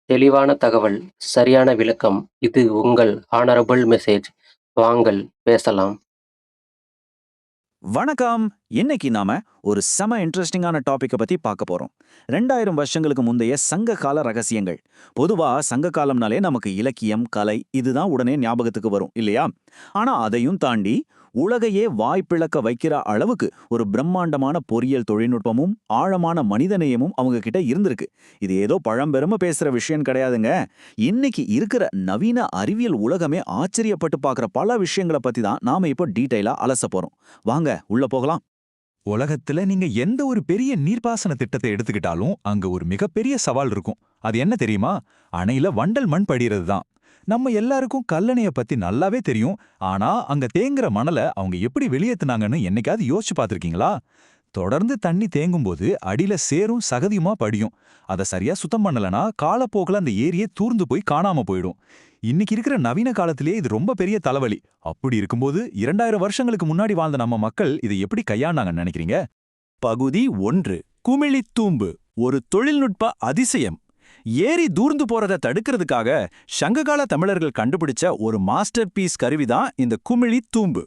தெளிவான தகவல், சரியான விளக்கம். இது உங்கள் ஹானரபிள் மெசேஜ். வாங்கள் பேசலாம். வணக்கம். இன்னைக்கு நாம ஒரு செம இன்ட்ரெஸ்டிங்கான டாபிக்க பத்தி பார்க்க போறோம். 2000 வருஷங்களுக்கு முந்தைய சங்க கால ரகசியங்கள். பொதுவா சங்க காலம்னாலே நமக்கு இலக்கியம், கலை இதுதான் உடனே ஞாபகத்துக்கு வரும் இல்லையா? ஆனா அதையும் தாண்டி உலகையே வாய்ப்பிளக்க வைக்கிற அளவுக்கு ஒரு பிரம்மாண்டமான பொறியியல் தொழில்நுட்பமும் ஆழமான மனிதநேயமும் அவங்க கிட்ட இருந்திருக்கு. இது ஏதோ பழம்பெருமை பேசுற விஷயம் கிடையாதுங்க. இன்னைக்கு இருக்கிற நவீன அறிவியல் உலகமே ஆச்சரியப்பட்டு பார்க்குற பல விஷயங்களை பத்தி தான் நாம இப்போ டீட்டெயிலா அலச போறோம். வாங்க உள்ள போகலாம். உலகத்துல நீங்க எந்த ஒரு பெரிய நீர்ப்பாசன திட்டத்தை எடுத்துக்கிட்டாலும் அங்க ஒரு மிகப்பெரிய சவால் இருக்கும். அது என்ன தெரியுமா? அணையில வண்டல் மண் படிகிறது தான். நம்ம எல்லாருக்கும் கல்லணைய பத்தி நல்லாவே தெரியும். ஆனா அங்க தேங்குற மணல அவங்க எப்படி வெளியேத்துனாங்கன்னு என்னைக்காவது யோசிச்சு பார்த்திருக்கீங்களா? தொடர்ந்து தண்ணி தேங்கும்போது அடியில சேரும் சகதியுமா படியும். அதை சரியா சுத்தம் பண்ணலனா காலப்போக்கில் அந்த ஏரியே தூர்ந்து போய் காணாம போயிடும். இன்னைக்கு இருக்கிற நவீன காலத்திலேயே இது ரொம்ப பெரிய தலைவலி. அப்படி இருக்கும்போது 2000 வருஷங்களுக்கு முன்னாடி வாழ்ந்த நம்ம மக்கள் இதை எப்படி கையாண்டாங்கன்னு நினைக்கிறீங்க? பகுதி 1. குமிழித்தூம்பு ஒரு தொழில்நுட்ப அதிசயம். ஏரி தூர்ந்து போறதை தடுக்கிறதுக்காக சங்ககால தமிழர்கள் கண்டுபிடிச்ச ஒரு மாஸ்டர் பீஸ் கருவிதான் இந்த குமிழித்தூம்பு.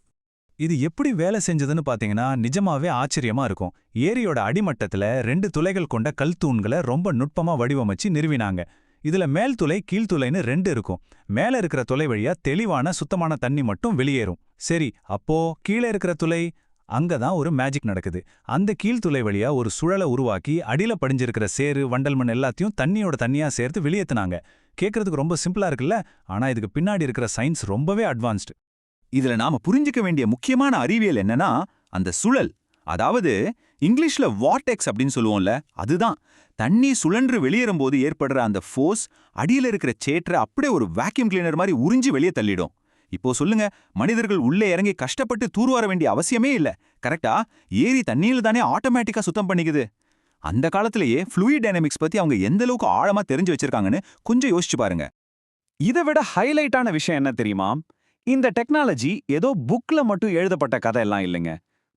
இது எப்படி வேலை செஞ்சதுன்னு பாத்தீங்கன்னா நிஜமாவே ஆச்சரியமா இருக்கும். ஏரியோட அடிமட்டத்துல 2 துளைகள் கொண்ட கல் தூண்களை ரொம்ப நுட்பமா வடிவமைச்சு நிறுவினாங்க. இதுல மேல் துளை கீழ்த்துளைன்னு 2 இருக்கும். மேல இருக்கிற துளை வழியா தெளிவான சுத்தமான தண்ணி மட்டும் வெளியேறும். சரி, அப்போ கீழே இருக்கிற துளை? அங்கதான் ஒரு மேஜிக் நடக்குது. அந்த கீழ்த்துளை வழியா ஒரு சுழலை உருவாக்கி அடியில படிஞ்சிருக்கிற சேறு வண்டல் மண் எல்லாத்தையும் தண்ணியோட தண்ணியா சேர்த்து வெளியேத்துனாங்க. கேட்கறதுக்கு ரொம்ப சிம்பிளா இருக்குல்ல? ஆனா இதுக்கு பின்னாடி இருக்கிற சயின்ஸ் ரொம்பவே அட்வான்ஸ்டு. இதுல நாம புரிஞ்சுக்க வேண்டிய முக்கியமான அறிவியல் என்னன்னா அந்த சுழல். அதாவது இங்கிலீஷ்ல வார்டெக்ஸ் அப்படின்னு சொல்லுவோம்ல, அதுதான். தண்ணி சுழன்று வெளியேறும்போது ஏற்படுற அந்த ஃபோர்ஸ் அடியில இருக்கிற சேற்றை அப்படியே ஒரு வேக்யூம் கிளீனர் மாதிரி உறிஞ்சி வெளியே தள்ளிடும். இப்போ சொல்லுங்க, மனிதர்கள் உள்ளே இறங்கி கஷ்டப்பட்டு தூர்வார வேண்டிய அவசியமே இல்ல. கரெக்டா? ஏரி தண்ணியில தானே ஆட்டோமேட்டிக்கா சுத்தம் பண்ணிக்குது. அந்த காலத்திலேயே ஃப்ளூயிட் டைனமிக்ஸ் பத்தி அவங்க எந்த அளவுக்கு ஆழமா தெரிஞ்சு வச்சிருக்காங்கன்னு கொஞ்சம் யோசிச்சு பாருங்க. இதை விட ஹைலைட்டான விஷயம் என்ன தெரியுமா? இந்த டெக்னாலஜி ஏதோ புக்ல மட்டும் எழுதப்பட்ட கதை எல்லாம் இல்லைங்க.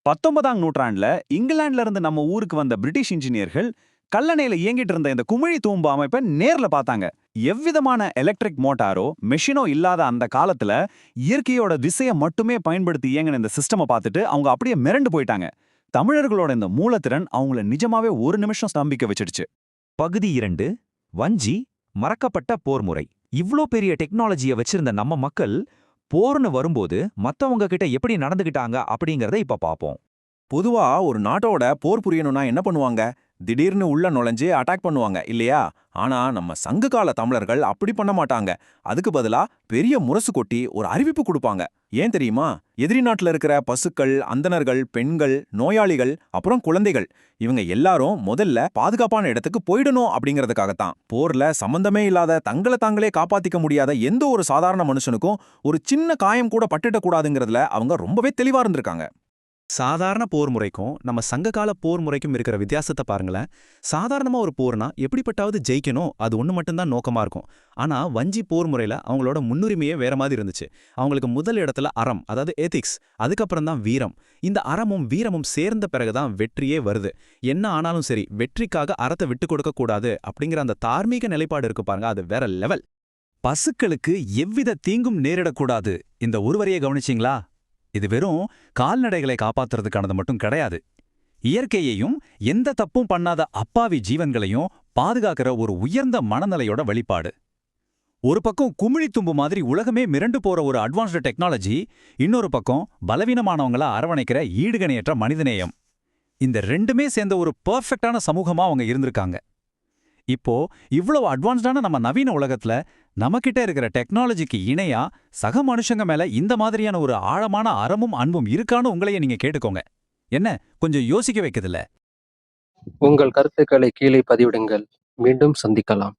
19ஆம் நூற்றாண்டுல இங்கிலாந்துல இருந்து நம்ம ஊருக்கு வந்த பிரிட்டிஷ் இன்ஜினியர்கள் கல்லணையில இயங்கிட்டு இருந்த இந்த குமிழி தூம்பு அமைப்பை நேர்ல பார்த்தாங்க. எவ்விதமான எலக்ட்ரிக் மோட்டாரோ மெஷினோ இல்லாத அந்த காலத்துல இயற்கையோட திசையை மட்டுமே பயன்படுத்தி இயங்கின இந்த சிஸ்டமை பார்த்துட்டு அவங்க அப்படியே மிரண்டு போயிட்டாங்க. தமிழர்களோட இந்த மூலத்திறன் அவங்கள நிஜமாவே ஒரு நிமிஷம் ஸ்தம்பிக்க வச்சிடுச்சு. பகுதி 2. வஞ்சி மறக்கப்பட்ட போர் முறை. இவ்ளோ பெரிய டெக்னாலஜியை வச்சிருந்த நம்ம மக்கள் போர்னு வரும்போது மத்தவங்க கிட்ட எப்படி நடந்துகிட்டாங்க அப்படிங்கறத இப்ப பாப்போம். பொதுவா ஒரு நாட்டோட போர் புரியணும்னா என்ன பண்ணுவாங்க? திடீர்னு உள்ள நுழைஞ்சு அட்டாக் பண்ணுவாங்க இல்லையா? ஆனா நம்ம சங்ககால தமிழர்கள் அப்படி பண்ண மாட்டாங்க. அதுக்கு பதிலா பெரிய முரசு கொட்டி ஒரு அறிவிப்பு கொடுப்பாங்க. ஏன் தெரியுமா? எதிரி நாட்டுல இருக்கிற பசுக்கள், அந்தணர்கள், பெண்கள், நோயாளிகள், அப்புறம் குழந்தைகள் இவங்க எல்லாரும் முதல்ல பாதுகாப்பான இடத்துக்கு போயிடணும் அப்படிங்கறதுக்காகத்தான். போர்ல சம்பந்தமே இல்லாத தங்களை தாங்களே காப்பாத்திக்க முடியாத எந்த ஒரு சாதாரண மனுஷனுக்கும் ஒரு சின்ன காயம் கூட பட்டுடக் கூடாதுங்கிறதுல அவங்க ரொம்பவே தெளிவா இருந்திருக்காங்க. சாதாரண போர் முறைக்கும் நம்ம சங்ககால போர் முறைக்கும் இருக்கிற வித்தியாசத்தை பாருங்களேன். சாதாரணமா ஒரு போர்னா எப்படிப்பட்டாவது ஜெயிக்கணும், அது ஒன்று மட்டும்தான் நோக்கமா இருக்கும். ஆனா வஞ்சி போர் முறையில அவங்களோட முன்னுரிமையே வேற மாதிரி இருந்துச்சு. அவங்களுக்கு முதல் இடத்துல அறம், அதாவது எதிக்ஸ், அதுக்கப்புறம் தான் வீரம். இந்த அறமும் வீரமும் சேர்ந்த பிறகுதான் வெற்றியே வருது. என்ன ஆனாலும் சரி, வெற்றிக்காக அறத்தை விட்டு கொடுக்க கூடாது அப்படிங்கிற அந்த தார்மீக நிலைப்பாடு இருக்கு பாருங்க, அது வேற லெவல். பசுக்களுக்கு எவ்வித தீங்கும் நேரிடக்கூடாது. இந்த ஒருவரையே கவனிச்சிங்களா? இது வெறும் கால்நடைகளை காப்பாத்துறதுக்கானது மட்டும் கிடையாது. இயற்கையையும் எந்த தப்பும் பண்ணாத அப்பாவி ஜீவன்களையும் பாதுகாக்கிற ஒரு உயர்ந்த மனநிலையோட வெளிப்பாடு. ஒரு பக்கம் குமிழித்தும்பு மாதிரி உலகமே மிரண்டு போற ஒரு அட்வான்ஸ்டு டெக்னாலஜி, இன்னொரு பக்கம் பலவீனமானவங்கள அரவணைக்கிற ஈடுகணையற்ற மனிதநேயம். இந்த ரெண்டுமே சேர்ந்த ஒரு பெர்ஃபெக்டான சமூகமா அவங்க இருந்திருக்காங்க. இப்போ இவ்வளவு அட்வான்ஸ்டான நம்ம நவீன உலகத்துல நமக்கிட்ட இருக்கிற டெக்னாலஜிக்கு இணையா சக மனுஷங்க மேல இந்த மாதிரியான ஒரு ஆழமான அறமும் அன்பும் இருக்கான்னு உங்களையே நீங்க கேட்டுக்கோங்க. என்ன கொஞ்சம் யோசிக்க வைக்குதுல்ல? உங்கள் கருத்துக்களை கீழே பதிவிடுங்கள். மீண்டும் சந்திக்கலாம்.